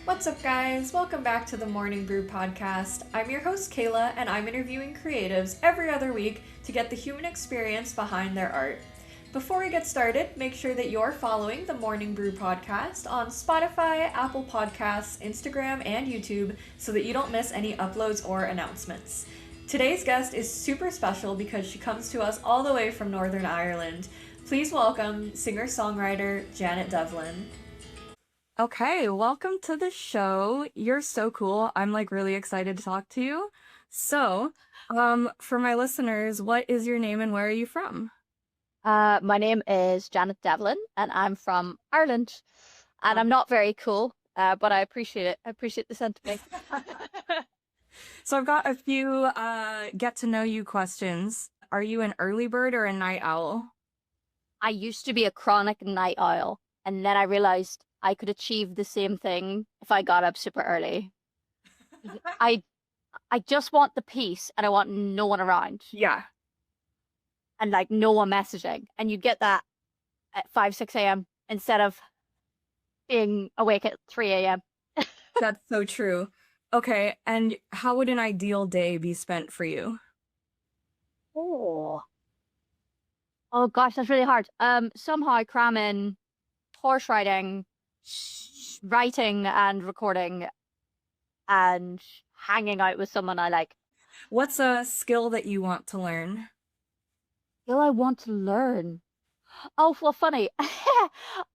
What's up, guys? Welcome back to the Morning Brew podcast. I'm your host, Kayla, and I'm interviewing creatives every other week to get the human experience behind their art. Before we get started, make sure that you're following the Morning Brew podcast on Spotify, Apple Podcasts, Instagram, and YouTube so that you don't miss any uploads or announcements. Today's guest is super special because she comes to us all the way from Northern Ireland. Please welcome singer-songwriter Janet Devlin. Okay, welcome to the show. You're so cool. I'm really excited to talk to you. So, for my listeners, what is your name and where are you from? My name is Janet Devlin, and I'm from Ireland. And I'm not very cool, but I appreciate it. I appreciate the sentiment. So I've got a few get to know you questions. Are you an early bird or a night owl? I used to be a chronic night owl, and then I realized I could achieve the same thing if I got up super early. I I just want the peace, and I want no one around, Yeah, and no one messaging. And you get that at 5, 6 a.m. instead of being awake at 3 a.m. that's so true. Okay, and how would an ideal day be spent for you? Oh. Oh gosh, that's really hard. Somehow I cram in horse riding, writing and recording, and hanging out with someone I like. What's a skill that you want to learn? Skill I want to learn. Oh, well, funny.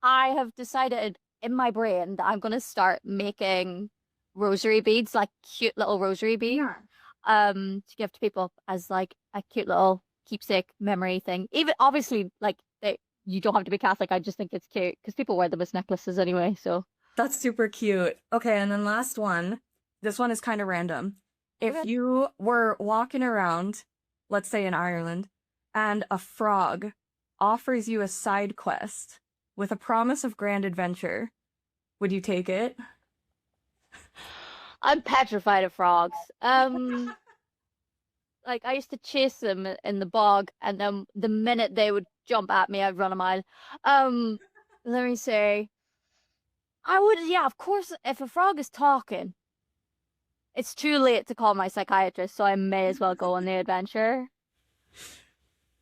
I have decided in my brain that I'm gonna start making rosary beads, like cute little rosary beads, Yeah. to give to people as like a cute little keepsake memory thing. Even obviously, you don't have to be Catholic. I just think it's cute because people wear them as necklaces anyway. So That's super cute. Okay, and then last one. This one is kind of random. If okay. you were walking around, let's say in Ireland, and a frog offers you a side quest with a promise of grand adventure, would you take it? I'm petrified of frogs. Like I used to chase them in the bog, and then the minute they would jump at me, I'd run a mile. Um, Let me say, I would, yeah, of course, if a frog is talking, it's too late to call my psychiatrist, so I may as well go on the adventure.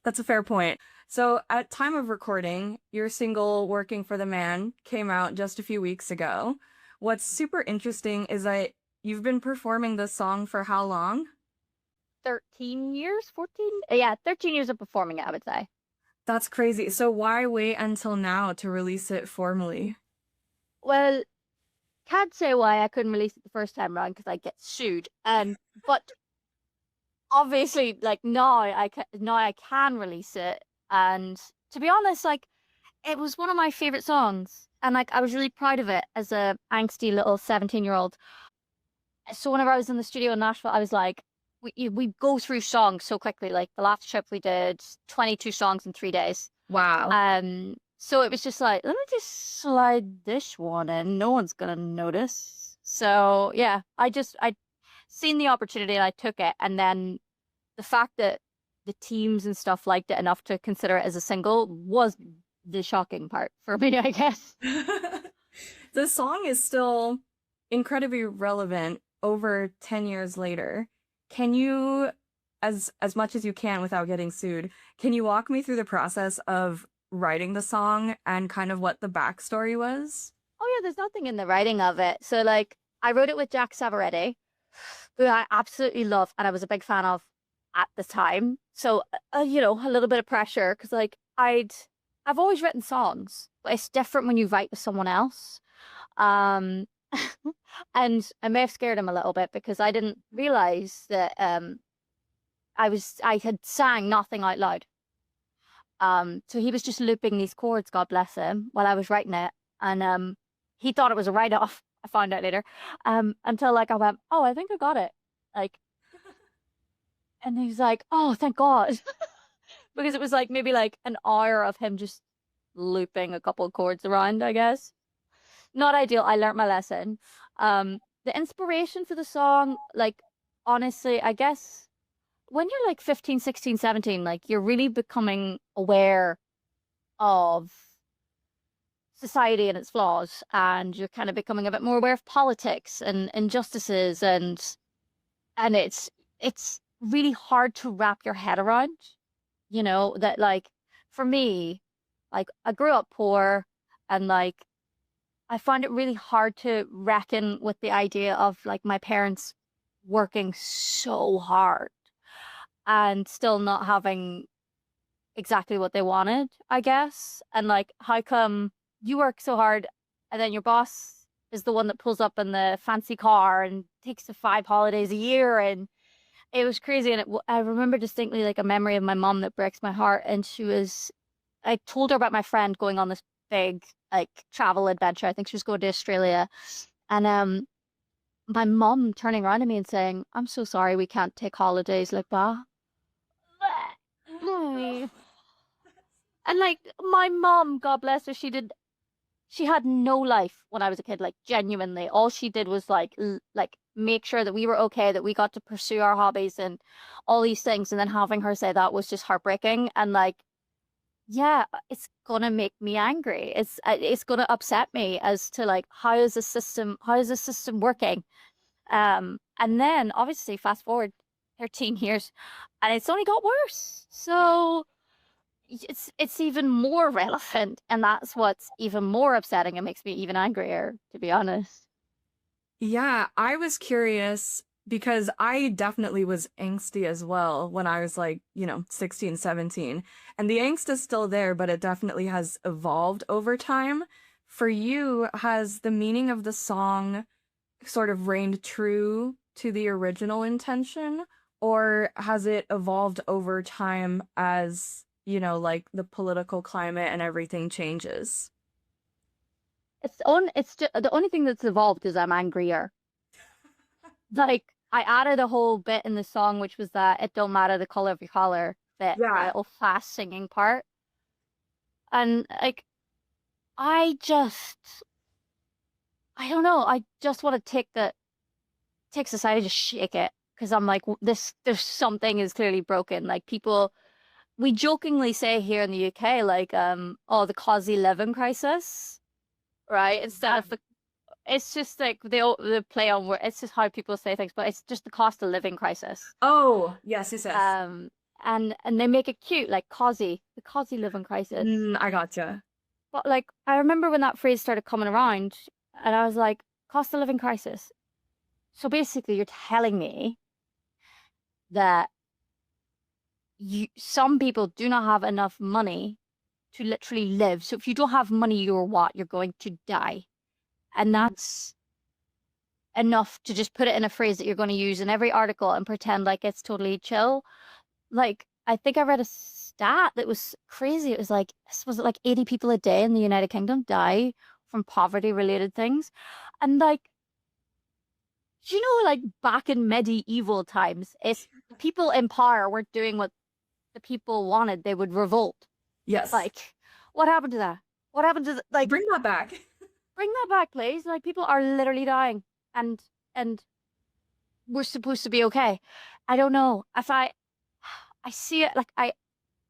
That's a fair point. So, at time of recording, your single Working for the Man came out just a few weeks ago. What's super interesting is that you've been performing this song for how long? 13 years, 14? Yeah, 13 years of performing it, I would say. That's crazy. So why wait until now to release it formally? Well, can't say why I couldn't release it the first time around because I get sued. But obviously, now I can release it. And to be honest, it was one of my favorite songs, and I was really proud of it as a angsty little 17-year-old. So whenever I was in the studio in Nashville, I was like, we go through songs so quickly. Like the last trip we did 22 songs in 3 days. Wow. So it was just like, let me just slide this one in. No one's gonna notice. So yeah, I seen the opportunity and I took it. And then the fact that the teams and stuff liked it enough to consider it as a single was the shocking part for me, I guess. The song is still incredibly relevant over 10 years later. Can you, as much as you can without getting sued, can you walk me through the process of writing the song and kind of what the backstory was? Oh yeah, there's nothing in the writing of it. So I wrote it with Jack Savaretti, who I absolutely love and I was a big fan of at the time. So a little bit of pressure because I've always written songs, but it's different when you write with someone else. Um, and I may have scared him a little bit because I didn't realize that I had sang nothing out loud. So he was just looping these chords, God bless him, while I was writing it. And he thought it was a write-off. I found out later. Until I went, oh, I think I got it. Like, and he's like, oh, thank God. Because it was maybe an hour of him just looping a couple of chords around, I guess. Not ideal. I learned my lesson. The inspiration for the song, honestly, I guess when you're 15, 16, 17, you're really becoming aware of society and its flaws, and you're kind of becoming a bit more aware of politics and injustices, and it's really hard to wrap your head around, that like for me, like I grew up poor, and like I find it really hard to reckon with the idea of like my parents working so hard and still not having exactly what they wanted, I guess. And like, how come you work so hard and then your boss is the one that pulls up in the fancy car and takes the 5 holidays a year? And it was crazy. And I remember distinctly like a memory of my mom that breaks my heart. And I told her about my friend going on this big like travel adventure. I think she was going to Australia. And my mom turning around to me and saying, "I'm so sorry, we can't take holidays like that." And like my mom, God bless her, she had no life when I was a kid, like genuinely. All she did was like make sure that we were okay, that we got to pursue our hobbies and all these things. And then having her say that was just heartbreaking. And like, yeah, it's gonna make me angry. It's gonna upset me as to like how is the system working? And then obviously fast forward 13 years and it's only got worse. So it's even more relevant, and that's what's even more upsetting. It makes me even angrier, to be honest. Yeah, I was curious because I definitely was angsty as well when I was like, 16, 17. And the angst is still there, but it definitely has evolved over time. For you, has the meaning of the song sort of reigned true to the original intention, or has it evolved over time as, like the political climate and everything changes? It's just the only thing that's evolved is I'm angrier. Like I added a whole bit in the song, which was that it don't matter the color of your collar, the Yeah. little fast singing part. And like I just I don't know, I just want to take society, just shake it. Because I'm like, there's something is clearly broken. Like people, we jokingly say here in the UK, like, oh, the cozy living crisis, right? Instead of it's just like the play on word. It's just how people say things, but it's just the cost of living crisis. Oh, yes, yes, yes. Um, and they make it cute, like cozy, the cozy living crisis. I gotcha. But like, I remember when that phrase started coming around, and I was like, cost of living crisis. So basically, you're telling me that some people do not have enough money to literally live. So if you don't have money, you're what? You're going to die. And that's enough to just put it in a phrase that you're going to use in every article and pretend like it's totally chill. Like, I think I read a stat that was crazy. It was it like 80 people a day in the United Kingdom die from poverty related things? And like, do you know, like back in medieval times, if people in power weren't doing what the people wanted, they would revolt. Yes. Like, what happened to that? What happened to like Bring that back. bring that back, please? Like people are literally dying and we're supposed to be okay. I don't know. If I see it like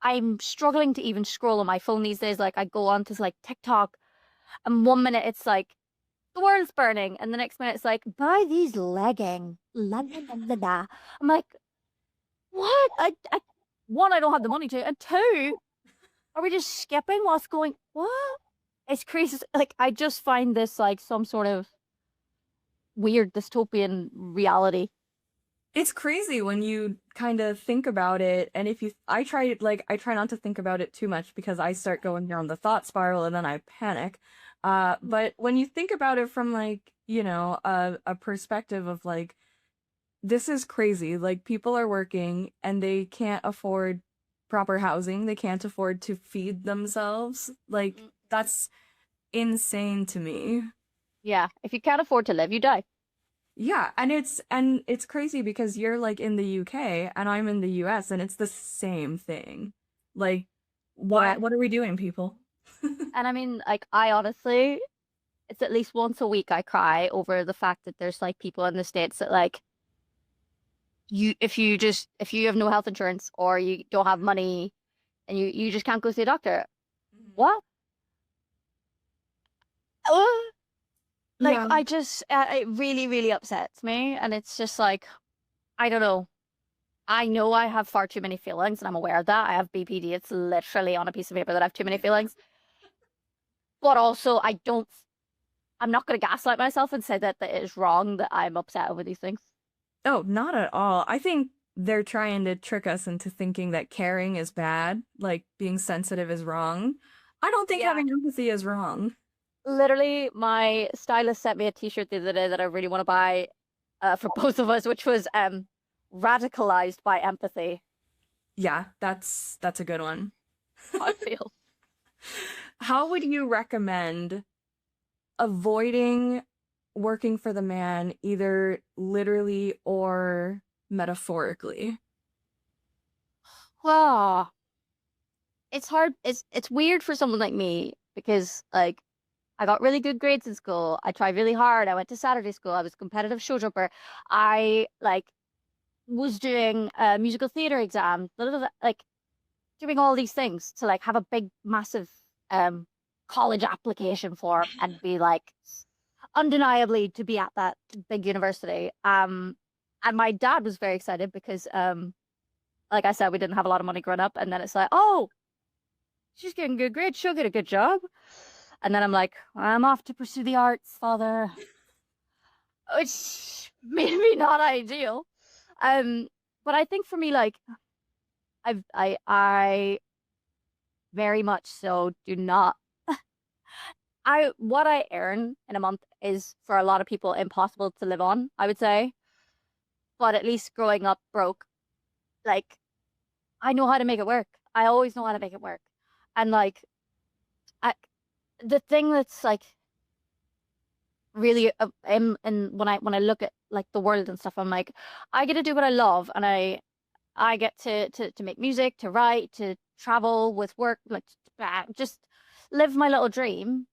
I'm struggling to even scroll on my phone these days. Like I go on to like TikTok and 1 minute it's like the world's burning and the next minute it's like buy these leggings. La, la, la, la, la. I'm like, what? One, I don't have the money to, and two, are we just skipping what's going? What? It's crazy. Like I just find this like some sort of weird dystopian reality. It's crazy when you kind of think about it, and if you, I try not to think about it too much because I start going down the thought spiral and then I panic. But when you think about it from like, a perspective of like, this is crazy. Like people are working and they can't afford proper housing. They can't afford to feed themselves. Like that's insane to me. Yeah, if you can't afford to live, you die. Yeah, and it's crazy because you're like in the UK and I'm in the US and it's the same thing. Like Yeah. what are we doing, people? And I mean, like, I honestly, it's at least once a week I cry over the fact that there's like people in the States that like if you have no health insurance or you don't have money and you just can't go see a doctor. Mhm. What? Uh, like Yeah. I just it really really upsets me, and it's just like I don't know. I know I have far too many feelings, and I'm aware of that. I have BPD. It's literally on a piece of paper that I have too many feelings. But also, I'm not going to gaslight myself and say that it is wrong that I'm upset over these things. Oh, not at all. I think they're trying to trick us into thinking that caring is bad, like being sensitive is wrong. I don't think Yeah. having empathy is wrong. Literally, my stylist sent me a t-shirt the other day that I really want to buy for both of us, which was radicalized by empathy. Yeah, that's a good one. How I feel. How would you recommend avoiding working for the man, either literally or metaphorically? Well, it's hard. It's weird for someone like me because like I got really good grades in school. I tried really hard. I went to Saturday school. I was a competitive show jumper. I like was doing a musical theater exam, like doing all these things to like have a big, massive college application form and be like undeniably to be at that big university. And my dad was very excited because like I said, we didn't have a lot of money growing up, and then it's like, oh, she's getting good grades, she'll get a good job. And then I'm like, I'm off to pursue the arts, father. Which maybe not ideal. Um, but I think for me, like I very much so do not. I what I earn in a month is for a lot of people impossible to live on, I would say. But at least growing up broke, like I know how to make it work. I always know how to make it work. And like I the thing that's like really and when I look at like the world and stuff, I'm like, I get to do what I love, and I get to make music, to write, to travel with work, like just live my little dream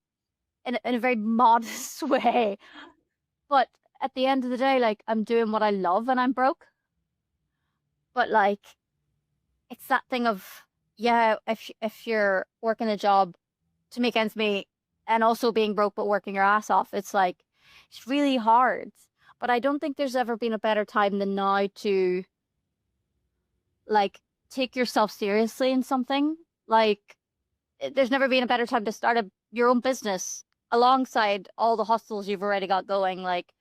in a very modest way. But at the end of the day, like I'm doing what I love and I'm broke. But like it's that thing of yeah, if you're working a job to make ends meet and also being broke but working your ass off, it's like it's really hard. But I don't think there's ever been a better time than now to like take yourself seriously in something. Like there's never been a better time to start your own business alongside all the hustles you've already got going. Like,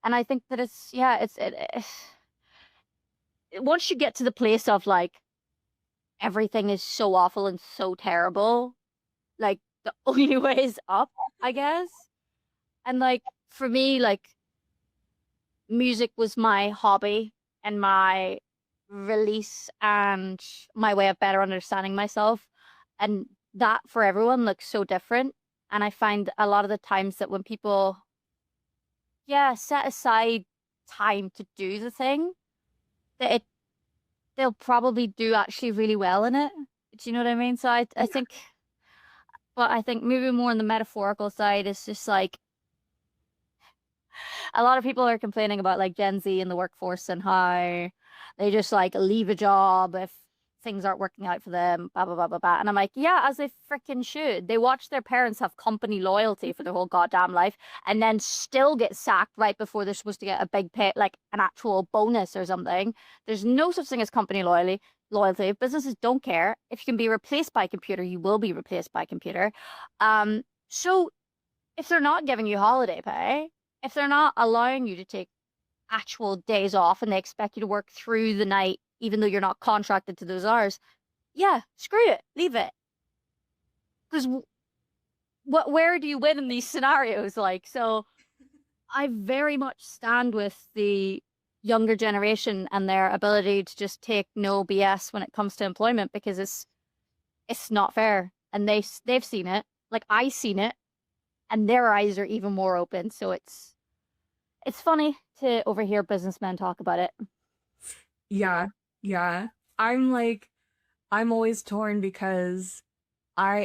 and I think that it's yeah, once you get to the place of like everything is so awful and so terrible, like the only way is up, I guess. And like for me, like music was my hobby and my release and my way of better understanding myself. And that for everyone looks so different. And I find a lot of the times that when people, yeah, set aside time to do the thing, that they'll probably do actually really well in it. Do you know what I mean? So I think, but I think moving more on the metaphorical side is just like a lot of people are complaining about like Gen Z in the workforce and how they just like leave a job if things aren't working out for them, blah blah blah blah blah. And I'm like, yeah, as they freaking should. They watch their parents have company loyalty for their whole goddamn life and then still get sacked right before they're supposed to get a big pay, like an actual bonus or something. There's no such thing as company loyalty. Businesses don't care. If you can be replaced by a computer, you will be replaced by a computer. So if they're not giving you holiday pay, if they're not allowing you to take actual days off and they expect you to work through the night, even though you're not contracted to those hours, yeah, screw it, leave it. Because where do you win in these scenarios? Like, so I very much stand with the younger generation and their ability to just take no BS when it comes to employment because it's not fair, and they've seen it. Like I seen it, and their eyes are even more open. So it's funny to overhear businessmen talk about it. Yeah, yeah. I'm like, I'm always torn because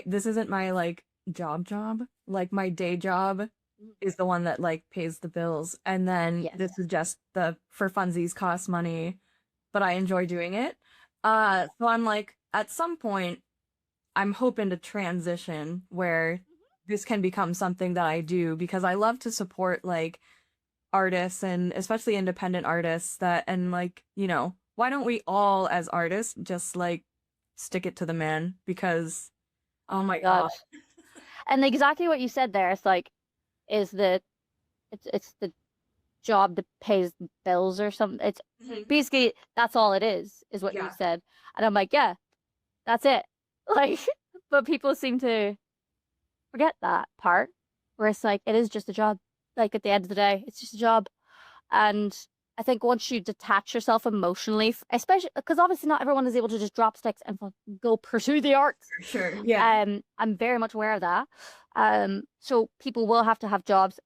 this isn't my like job. Like my day job is the one that like pays the bills. And then Yes. this is just the for funsies cost money, but I enjoy doing it. So I'm like, at some point, I'm hoping to transition where this can become something that I do, because I love to support like artists, and especially independent artists, that, and like, why don't we all as artists just like stick it to the man? Because oh my God. god. And exactly what you said there, it's like, is the it's the job that pays bills or something. It's basically, that's all it is what you Yeah. said. And I'm like, yeah, that's it. Like, but people seem to forget that part where it's like, it is just a job. Like, at the end of the day, it's just a job. And I think once you detach yourself emotionally, especially because obviously not everyone is able to just drop sticks and go pursue the arts. Sure. Yeah. I'm very much aware of that. So people will have to have jobs,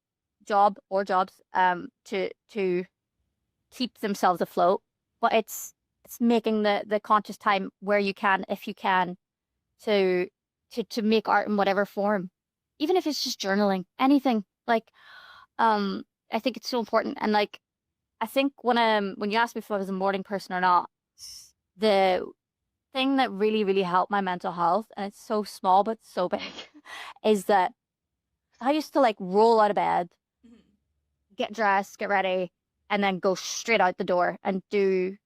to keep themselves afloat. But it's making the conscious time where you can, if you can, to make art in whatever form, even if it's just journaling, anything. Like, I think it's so important. And like, I think when you asked me if I was a morning person or not, the thing that really, really helped my mental health, and it's so small but so big, is that I used to like roll out of bed, get dressed, get ready, and then go straight out the door and do,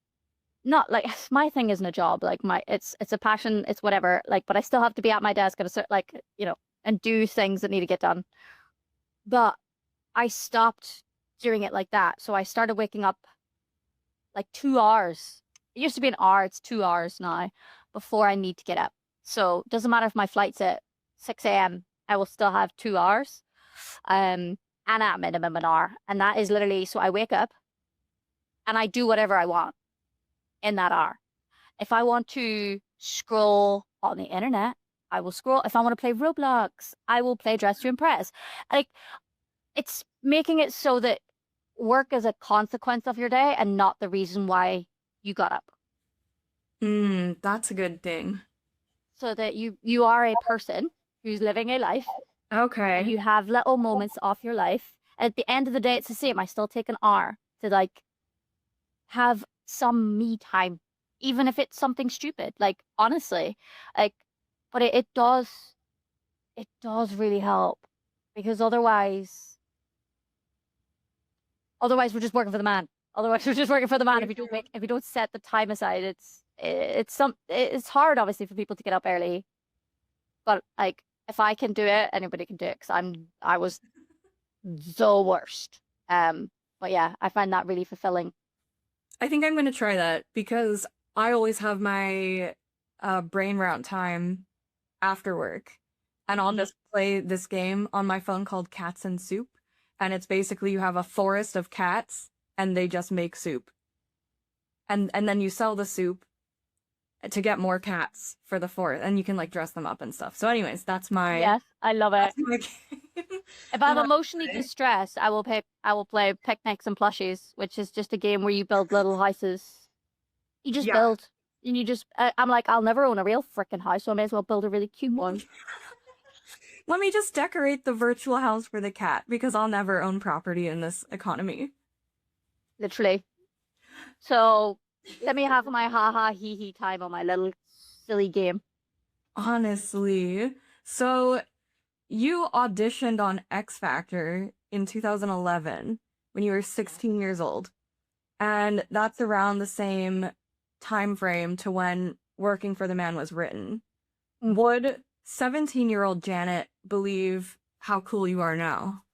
not like, my thing isn't a job, like it's a passion, it's whatever, like, but I still have to be at my desk at a certain, like, and do things that need to get done. But I stopped doing it like that. So I started waking up like 2 hours. It used to be an hour, it's 2 hours now before I need to get up. So it doesn't matter if my flight's at 6 a.m., I will still have 2 hours. And at minimum an hour. And that is literally, so I wake up and I do whatever I want in that hour. If I want to scroll on the internet, I will scroll. If I want to play Roblox, I will play Dress to Impress. Like, it's making it so that work is a consequence of your day and not the reason why you got up. That's a good thing. So that you are a person who's living a life. Okay. And you have little moments off your life. And at the end of the day, it's the same. I still take an hour to like have some me time, even if it's something stupid. Like, honestly, like, but it does really help, because otherwise we're just working for the man. Otherwise we're just working for the man. If you don't set the time aside, it's hard obviously for people to get up early. But like, if I can do it, anybody can do it, because I was the worst. But yeah, I find that really fulfilling. I think I'm going to try that, because I always have my brain route time after work, and I'll just play this game on my phone called Cats and Soup, and it's basically you have a forest of cats and they just make soup, and then you sell the soup to get more cats for the forest, and you can like dress them up and stuff. So anyways, that's my Yes, I love it. my game. If I'm emotionally distressed, I will play Picnics and Plushies, which is just a game where you build little houses. You just build, and I'm like, I'll never own a real freaking house, so I may as well build a really cute one. Let me just decorate the virtual house for the cat, because I'll never own property in this economy. Literally. So let me have my ha hee hee time on my little silly game. Honestly. So you auditioned on X Factor in 2011 when you were 16 years old. And that's around the same time frame to when Working for the Man was written. Would 17-year-old Janet believe how cool you are now?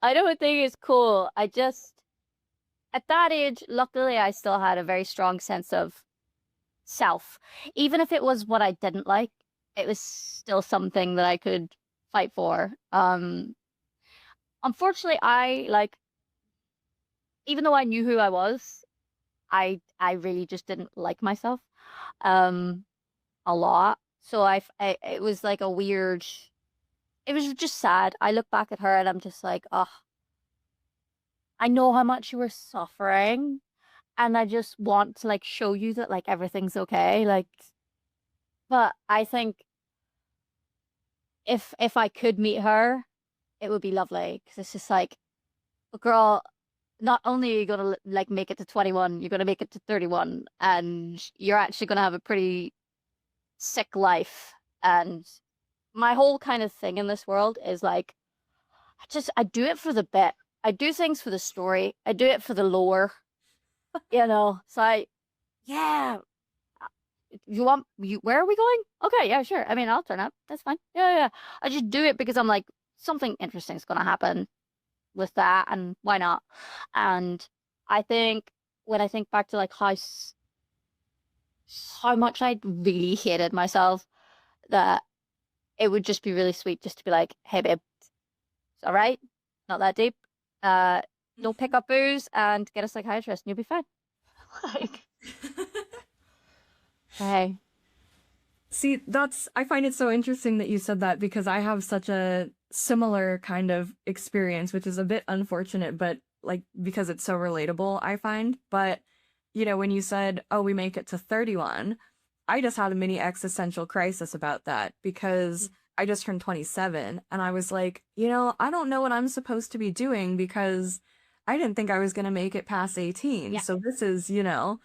I don't think it's cool. I just, at that age, luckily, I still had a very strong sense of self. Even if it was what I didn't like, it was still something that I could fight for. Unfortunately, even though I knew who I was, I really just didn't like myself a lot. So it was like a weird, it was just sad. I look back at her and I'm just like, oh, I know how much you were suffering, and I just want to like show you that like everything's okay. Like, but I think if I could meet her, it would be lovely, because it's just like, girl, not only are you gonna like make it to 21, you're gonna make it to 31, and you're actually gonna have a pretty sick life, and my whole kind of thing in this world is like, I do it for the bit. I do things for the story. I do it for the lore, So yeah, where are we going? Okay, yeah, sure. I mean, I'll turn up. That's fine. Yeah, yeah. I just do it because I'm like, something interesting is going to happen with that, and why not? And I think when I think back to like how much I really hated myself, that it would just be really sweet just to be like, hey babe, it's all right, not that deep. Uh, don't pick up booze and get a psychiatrist and you'll be fine. Like, hey. See, I find it so interesting that you said that because I have such a similar kind of experience, which is a bit unfortunate, but like because it's so relatable, I find. But, when you said, oh, we make it to 31, I just had a mini existential crisis about that because I just turned 27 and I was like, I don't know what I'm supposed to be doing because I didn't think I was going to make it past 18. Yeah. So this is, uncharted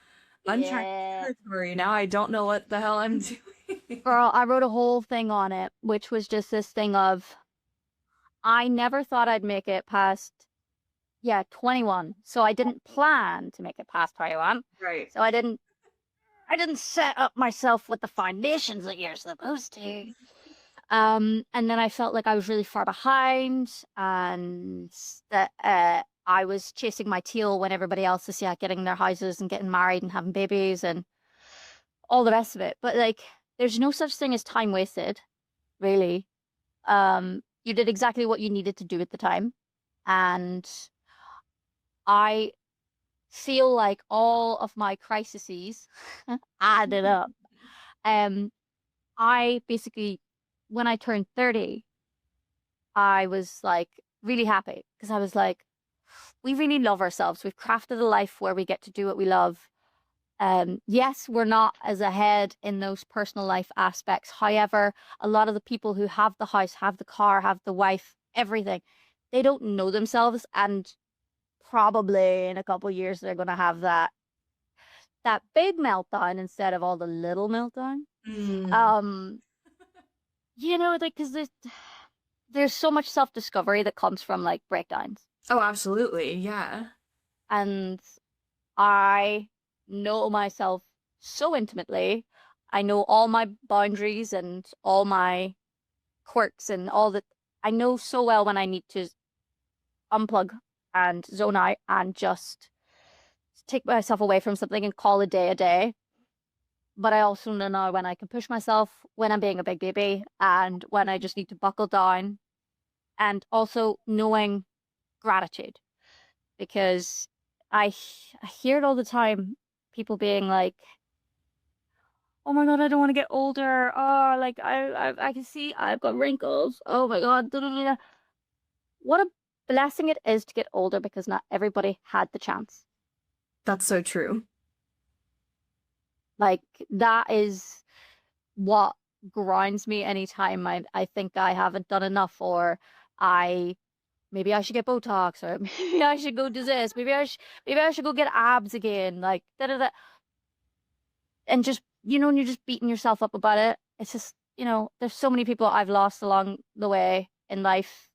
territory. Now I don't know what the hell I'm doing. Girl, I wrote a whole thing on it, which was just this thing of, I never thought I'd make it past, 21. So I didn't plan to make it past 21. Right. So I didn't set up myself with the foundations that you're supposed to. And then I felt like I was really far behind, and that I was chasing my tail when everybody else is getting their houses and getting married and having babies and all the rest of it. But like, there's no such thing as time wasted, really. You did exactly what you needed to do at the time, and I feel like all of my crises added up. I basically, when I turned 30, I was like really happy because I was like, we really love ourselves. We've crafted a life where we get to do what we love. Yes, we're not as ahead in those personal life aspects. However, a lot of the people who have the house, have the car, have the wife, everything, they don't know themselves, and probably in a couple of years they're gonna have that big meltdown instead of all the little meltdown. Like, because there's so much self-discovery that comes from like breakdowns. Oh, absolutely. Yeah. And I know myself so intimately. I know all my boundaries and all my quirks and all that. I know so well when I need to unplug and zone out and just take myself away from something and call a day. But I also know now when I can push myself when I'm being a big baby and when I just need to buckle down, and also knowing gratitude, because I hear it all the time, people being like, oh my God, I don't want to get older. Oh, like I can see I've got wrinkles. Oh my God. Da, da, da, da. What a blessing it is to get older, because not everybody had the chance. That's so true. Like, that is what grinds me anytime I think I haven't done enough, or maybe I should get Botox, or maybe I should go do this. Maybe I should go get abs again. Like, da da da. And just, when you're just beating yourself up about it, it's just, there's so many people I've lost along the way in life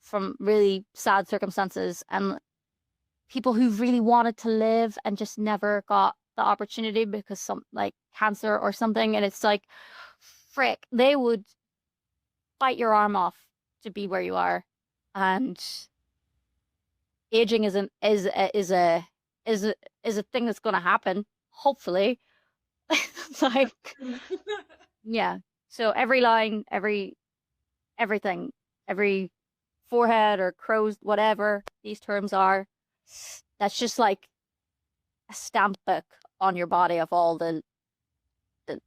from really sad circumstances, and people who really wanted to live and just never got the opportunity because some like cancer or something. And it's like, frick, they would bite your arm off to be where you are. And aging is a thing that's going to happen, hopefully. Like, yeah. So every line, everything, every forehead or crow's, whatever these terms are, that's just like a stamp book on your body of all the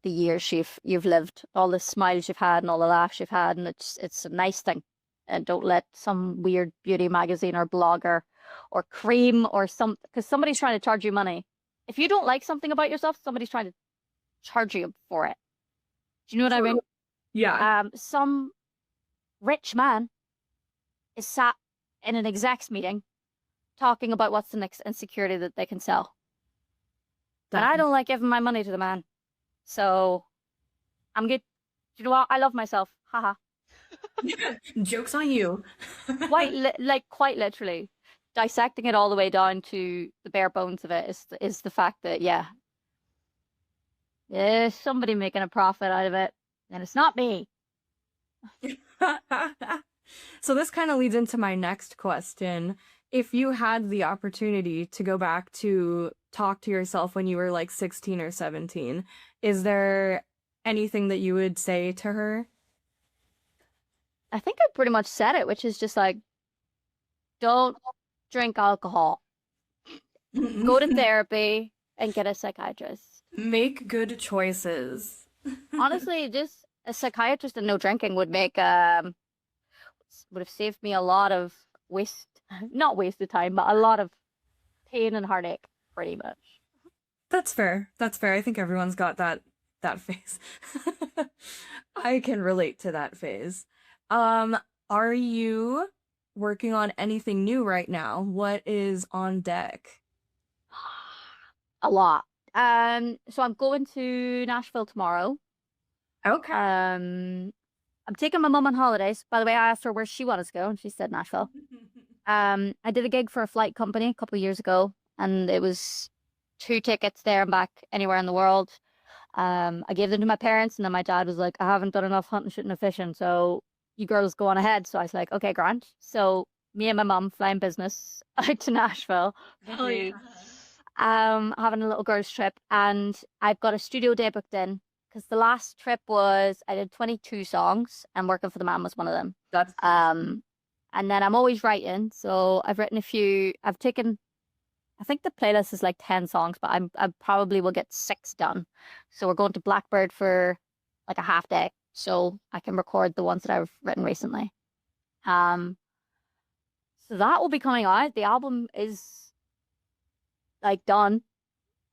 years you've lived, all the smiles you've had and all the laughs you've had, and it's a nice thing. And don't let some weird beauty magazine or blogger or cream or because somebody's trying to charge you money. If you don't like something about yourself, somebody's trying to charge you for it. Do you know what I mean? Yeah. Some rich man is sat in an execs meeting talking about what's the next insecurity that they can sell. And I don't like giving my money to the man. So I'm good. You know what? I love myself. Haha. Joke's on you. Quite literally, dissecting it all the way down to the bare bones of it is the fact that there's somebody making a profit out of it, and it's not me. So this kind of leads into my next question. If you had the opportunity to go back to talk to yourself when you were like 16 or 17, is there anything that you would say to her? I think I pretty much said it, which is just like, don't drink alcohol, go to therapy, and get a psychiatrist. Make good choices. Honestly, just a psychiatrist and no drinking would have saved me a lot of not wasted time, but a lot of pain and heartache, pretty much. That's fair. That's fair. I think everyone's got that phase. I can relate to that phase. Are you working on anything new right now? What is on deck? A lot. So I'm going to Nashville tomorrow. Okay. I'm taking my mum on holidays. By the way, I asked her where she wanted to go, and she said Nashville. I did a gig for a flight company a couple of years ago, and it was 2 tickets there and back anywhere in the world. I gave them to my parents, and then my dad was like, I haven't done enough hunting, shooting, and fishing, so you girls go on ahead. So I was like, okay, Grant. So me and my mum flying business out to Nashville. Oh, yeah. Having a little girls trip, and I've got a studio day booked in because the last trip was I did 22 songs, and Working for the Man was one of them. That's and then I'm always writing, so I've written a few. I think the playlist is like 10 songs, but I probably will get 6 done. So we're going to Blackbird for like a half day, so I can record the ones that I've written recently. So that will be coming out. The album is like done,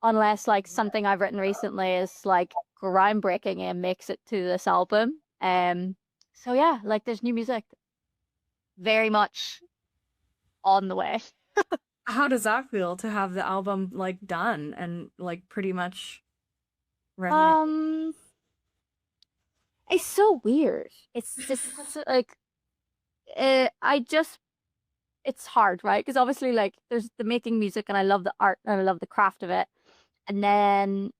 unless like something I've written recently is like groundbreaking and makes it to this album. So yeah, like there's new music very much on the way. How does that feel to have the album like done and like pretty much ready? It's so weird. It's just like it's hard, right? Because obviously like there's the making music, and I love the art and I love the craft of it. And then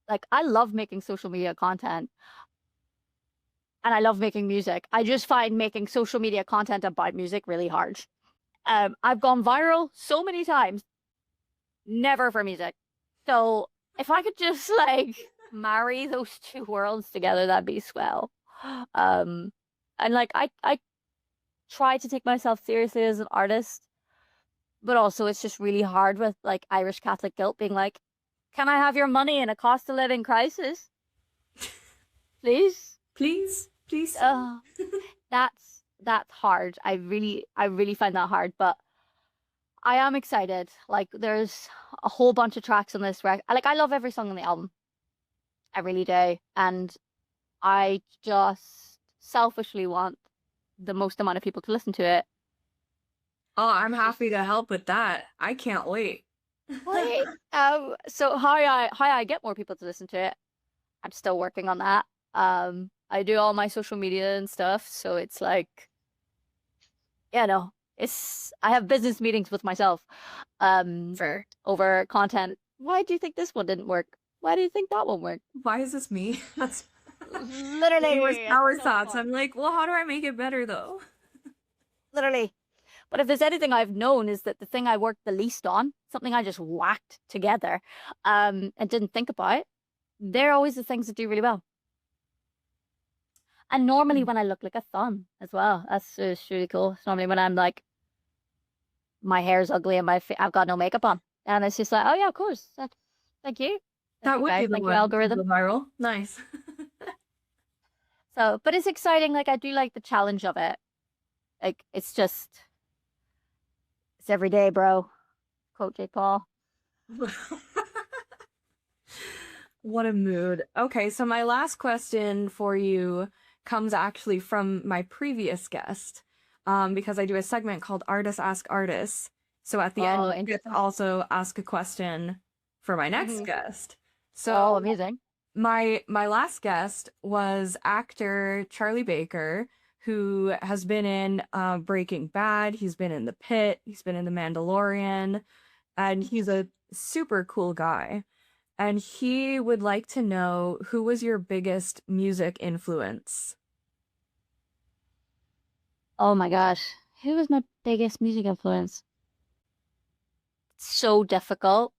like I love making social media content, and I love making music. I just find making social media content about music really hard. I've gone viral so many times, never for music. So if I could just like marry those 2 worlds together, that'd be swell. And like I try to take myself seriously as an artist, but also it's just really hard with like Irish Catholic guilt being like, can I have your money in a cost of living crisis? Please? Please. That's hard. I really find that hard, but I am excited. Like there's a whole bunch of tracks on this record. Like I love every song on the album. I really do. And I just selfishly want the most amount of people to listen to it. Oh, I'm happy to help with that. I can't wait. Wait. So how I get more people to listen to it, I'm still working on that. I do all my social media and stuff, so it's like, I have business meetings with myself, over content. Why do you think this one didn't work? Why do you think that one worked? Why is this me? That's literally our thoughts. I'm like, well, how do I make it better though? Literally. But if there's anything I've known is that the thing I worked the least on, something I just whacked together, and didn't think about, they're always the things that do really well. And normally when I look like a thumb as well, that's really cool. It's normally when I'm like, my hair's ugly and I've got no makeup on, and it's just like, oh yeah, of course. Thank you. That would be the one. Algorithm. Go viral. Nice. So, but it's exciting. Like I do like the challenge of it. Like it's every day, bro. Quote J. Paul. What a mood. Okay, so my last question for you comes actually from my previous guest, because I do a segment called Artists Ask Artists. So at the end, I get to also ask a question for my next guest. So amazing. my last guest was actor Charlie Baker, who has been in Breaking Bad. He's been in The Pit. He's been in The Mandalorian, and he's a super cool guy. And he would like to know, who was your biggest music influence? Oh my gosh. Who was my biggest music influence? It's so difficult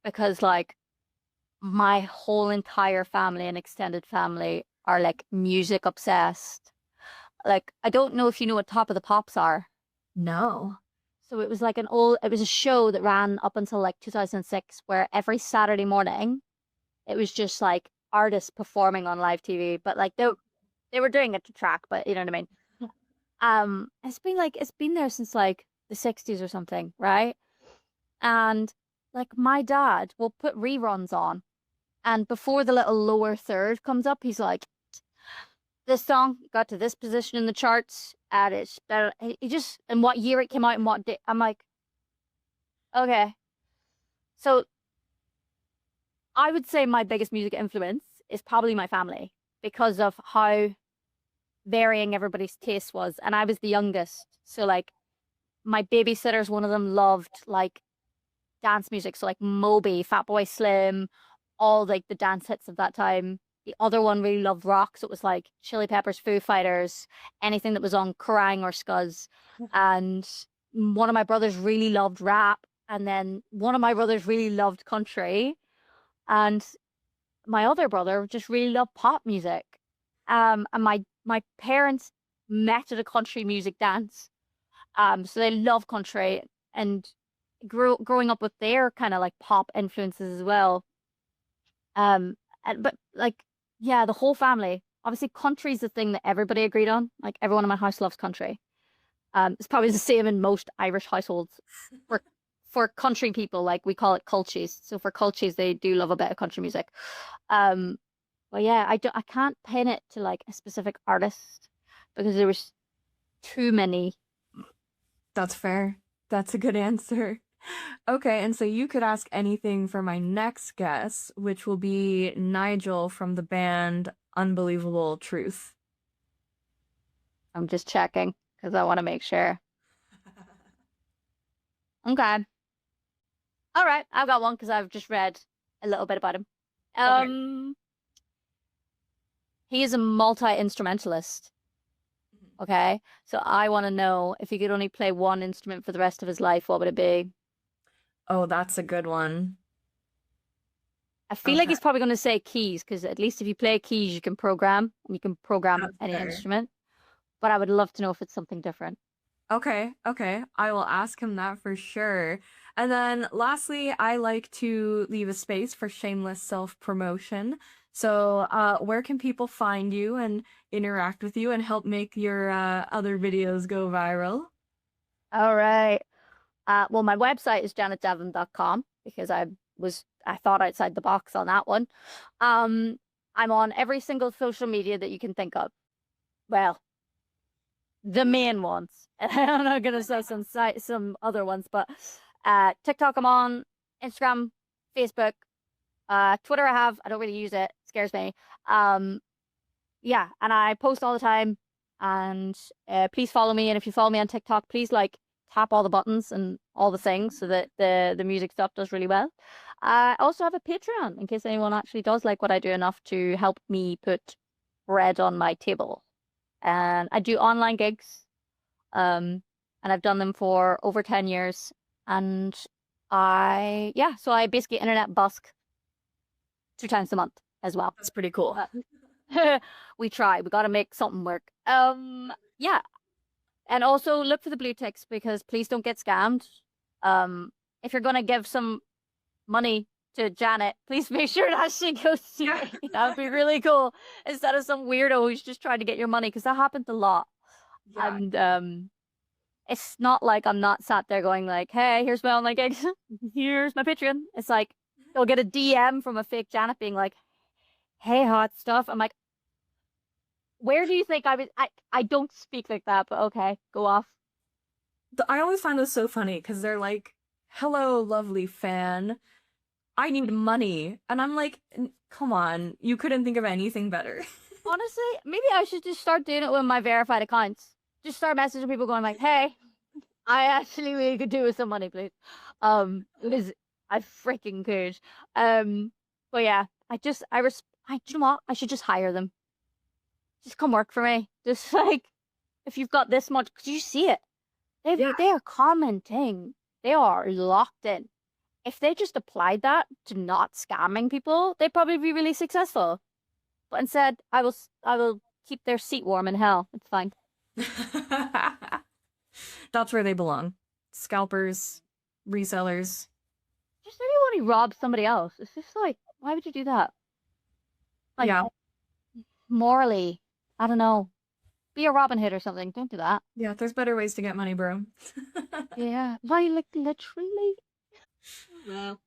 because like my whole entire family and extended family are like music obsessed. Like I don't know if you know what Top of the Pops are. No. So it was like it was a show that ran up until like 2006 where every Saturday morning it was just like artists performing on live TV, but like they were doing it to track, but you know what I mean? It's been there since like the 60s or something, right? And like my dad will put reruns on, and before the little lower third comes up, he's like, this song got to this position in the charts and it's better. He just, and what year it came out and what day. I'm like, okay. So I would say my biggest music influence is probably my family because of how varying everybody's taste was. And I was the youngest. So like my babysitters, one of them loved like dance music. So like Moby, Fatboy Slim, all like the dance hits of that time. The other one really loved rock, so it was like Chili Peppers, Foo Fighters, anything that was on Kerrang or Scuzz. And one of my brothers really loved rap, and then one of my brothers really loved country, and my other brother just really loved pop music. And my parents met at a country music dance. So they love country and growing up with their kind of like pop influences as well. But like, yeah, the whole family. Obviously, country's the thing that everybody agreed on. Like everyone in my house loves country. It's probably the same in most Irish households. For country people, like we call it cultures. So for cultures, they do love a bit of country music. Um, but yeah, I can't pin it to like a specific artist because there was too many. That's fair. That's a good answer. Okay, and so you could ask anything for my next guest, which will be Nigel from the band Unbelievable Truth. I'm just checking because I want to make sure. Okay. All right, I've got one because I've just read a little bit about him. Okay. He is a multi-instrumentalist. Okay, so I want to know if he could only play one instrument for the rest of his life, what would it be? Oh, that's a good one. I feel like he's probably going to say keys because at least if you play keys, you can program and you can program That's any fair. instrument. But I would love to know if it's something different. Okay, okay. I will ask him that for sure. And then lastly, I like to leave a space for shameless self-promotion. So, where can people find you and interact with you and help make your other videos go viral? All right. Well, my website is janetdevlin.com because I thought outside the box on that one. I'm on every single social media that you can think of. Well, the main ones. And I'm not gonna say some other ones, but TikTok I'm on, Instagram, Facebook, Twitter I don't really use it. It scares me. Yeah, and I post all the time. And please follow me. And if you follow me on TikTok, please like tap all the buttons and all the things so that the music stuff does really well. I also have a Patreon in case anyone actually does like what I do enough to help me put bread on my table. And I do online gigs. And I've done them for over 10 years. And so I basically internet busk 2 times a month as well. That's pretty cool. We try. We got to make something work. Yeah. And also look for the blue ticks because please don't get scammed. If you're gonna give some money to Janet, please make sure that she goes to me. That would be really cool. Instead of some weirdo who's just trying to get your money, because that happens a lot. Yeah. And it's not like I'm not sat there going like, hey, here's my online gigs. Here's my Patreon. It's like you'll get a DM from a fake Janet being like, hey, hot stuff. I'm like, where do you think I was? I don't speak like that, but okay, go off. I always find this so funny because they're like, hello, lovely fan. I need money. And I'm like, come on, you couldn't think of anything better. Honestly, maybe I should just start doing it with my verified accounts. Just start messaging people going like, hey, I actually really could do with some money, please. Because I freaking could. But yeah, do you know what? I should just hire them. Just come work for me. Just like, if you've got this much, because you see it. They are commenting. They are locked in. If they just applied that to not scamming people, they'd probably be really successful. But instead, I will keep their seat warm in hell. It's fine. That's where they belong. Scalpers, resellers. Just really want to rob somebody else. It's just like, why would you do that? Like, yeah. Morally, I don't know. Be a Robin Hood or something. Don't do that. Yeah, there's better ways to get money, bro. Yeah. Like, literally. Wow.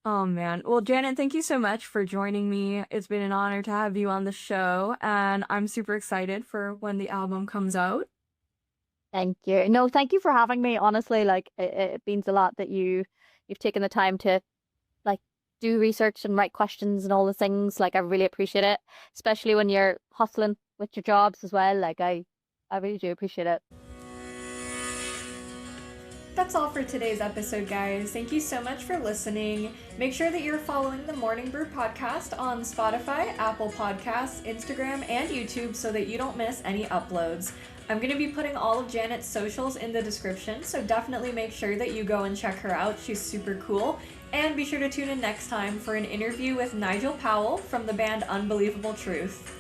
Oh, man. Well, Janet, thank you so much for joining me. It's been an honor to have you on the show, and I'm super excited for when the album comes out. Thank you. No, thank you for having me. Honestly, like, it means a lot that you've taken the time to, like, do research and write questions and all the things. Like, I really appreciate it, especially when you're hustling with your jobs as well. Like, I really do appreciate it. That's all for today's episode, guys. Thank you so much for listening. Make sure that you're following the Morning Brew podcast on Spotify, Apple Podcasts, Instagram, and YouTube so that you don't miss any uploads. I'm going to be putting all of Janet's socials in the description, so definitely make sure that you go and check her out. She's super cool. And be sure to tune in next time for an interview with Nigel Powell from the band Unbelievable Truth.